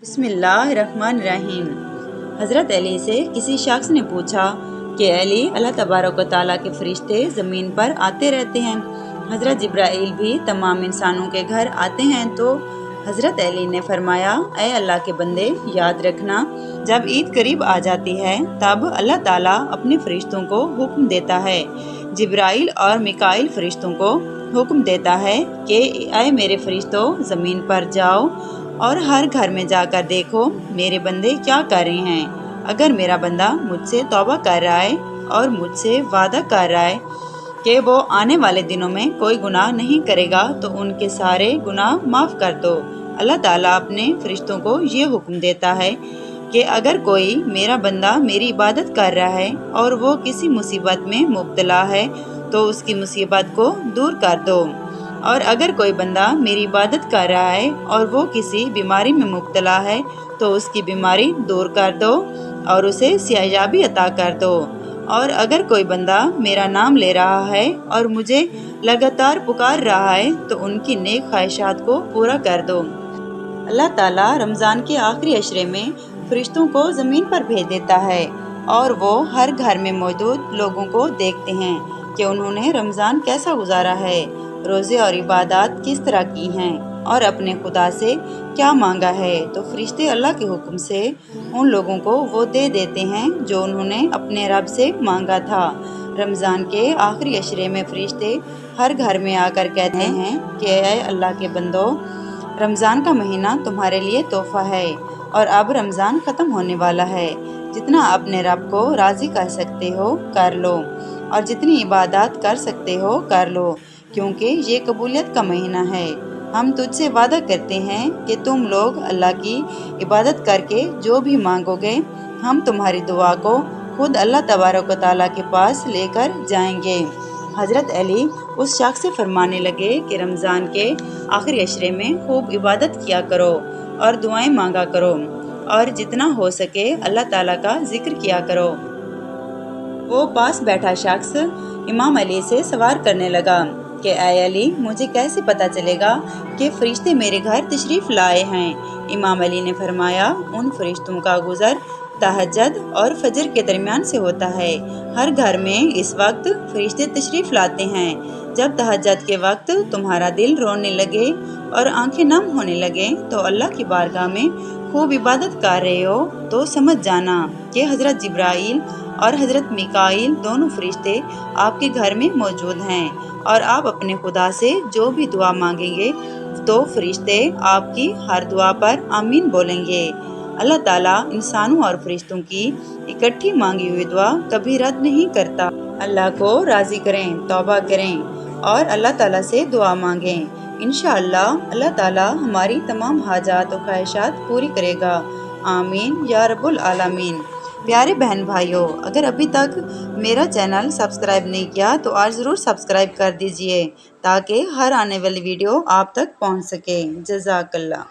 बिस्मिल्लाहिर्रहमानिर्रहीम। हज़रत अली से किसी शख्स ने पूछा कि अली, अल्लाह तबारक व तआला के फरिश्ते ज़मीन पर आते रहते हैं, हज़रत जिब्राईल भी तमाम इंसानों के घर आते हैं, तो हज़रत अली ने फरमाया, ऐ अल्लाह के बंदे, याद रखना, जब ईद करीब आ जाती है तब अल्लाह ताला अपने फरिश्तों को हुक्म देता है, जिब्राईल और मिकाईल फरिश्तों को हुक्म देता है कि ऐ मेरे फरिश्तों, ज़मीन पर जाओ और हर घर में जाकर देखो मेरे बंदे क्या कर रहे हैं। अगर मेरा बंदा मुझसे तौबा कर रहा है और मुझसे वादा कर रहा है कि वो आने वाले दिनों में कोई गुनाह नहीं करेगा तो उनके सारे गुनाह माफ़ कर दो। अल्लाह ताला अपने फरिश्तों को ये हुक्म देता है कि अगर कोई मेरा बंदा मेरी इबादत कर रहा है और वो किसी मुसीबत में मुब्तला है तो उसकी मुसीबत को दूर कर दो, और अगर कोई बंदा मेरी इबादत कर रहा है और वो किसी बीमारी में मुब्तला है तो उसकी बीमारी दूर कर दो और उसे सियायाबी अता कर दो, और अगर कोई बंदा मेरा नाम ले रहा है और मुझे लगातार पुकार रहा है तो उनकी नेक ख्वाहिशात को पूरा कर दो। अल्लाह ताला रमज़ान के आखिरी अशरे में फरिश्तों को ज़मीन पर भेज देता है और वो हर घर में मौजूद लोगों को देखते हैं कि उन्होंने रमज़ान कैसा गुजारा है, रोज़े और इबादत किस तरह की हैं और अपने खुदा से क्या मांगा है, तो फरिश्ते अल्लाह के हुक्म से उन लोगों को वो दे देते हैं जो उन्होंने अपने रब से मांगा था। रमज़ान के आखिरी अशरे में फरिश्ते हर घर में आकर कहते हैं कि ऐ अल्लाह के बंदो, रमज़ान का महीना तुम्हारे लिए तोहफ़ा है और अब रमज़ान ख़त्म होने वाला है। जितना अपने रब को राज़ी कर सकते हो कर लो और जितनी इबादत कर सकते हो कर लो, क्योंकि ये कबूलियत का महीना है। हम तुझसे वादा करते हैं कि तुम लोग अल्लाह की इबादत करके जो भी मांगोगे हम तुम्हारी दुआ को खुद अल्लाह तबारक व तआला के पास लेकर जाएंगे। हज़रत अली उस शख्स से फरमाने लगे कि रमज़ान के आखिरी अशरे में खूब इबादत किया करो और दुआएं मांगा करो और जितना हो सके अल्लाह ताला का जिक्र किया करो। वो पास बैठा शख्स इमाम अली से सवाल करने लगा कि ऐ अली, मुझे कैसे पता चलेगा कि फरिश्ते मेरे घर तशरीफ़ लाए हैं। इमाम अली ने फरमाया, उन फरिश्तों का गुज़र तहज्जुद और फजर के दरमियान से होता है। हर घर में इस वक्त फरिश्ते तशरीफ़ लाते हैं। जब तहज्जुद के वक्त तुम्हारा दिल रोने लगे और आंखें नम होने लगे तो अल्लाह की बारगाह में खूब इबादत कर रहे हो तो समझ जाना कि हज़रत जिब्राईल और हज़रत मिकाईल दोनों फरिश्ते आपके घर में मौजूद हैं, और आप अपने खुदा से जो भी दुआ मांगेंगे तो फरिश्ते आपकी हर दुआ पर आमीन बोलेंगे। अल्लाह ताला इंसानों और फरिश्तों की इकट्ठी मांगी हुई दुआ कभी रद्द नहीं करता। अल्लाह को राज़ी करें, तौबा करें और अल्लाह ताला से दुआ मांगें। इंशाअल्लाह अल्लाह ताला हमारी तमाम हाजात और ख्वाहिशात पूरी करेगा। आमीन या रब्बुल आलमीन। प्यारे बहन भाइयों, अगर अभी तक मेरा चैनल सब्सक्राइब नहीं किया तो आज ज़रूर सब्सक्राइब कर दीजिए ताकि हर आने वाली वीडियो आप तक पहुंच सके। जज़ाकल्लाह।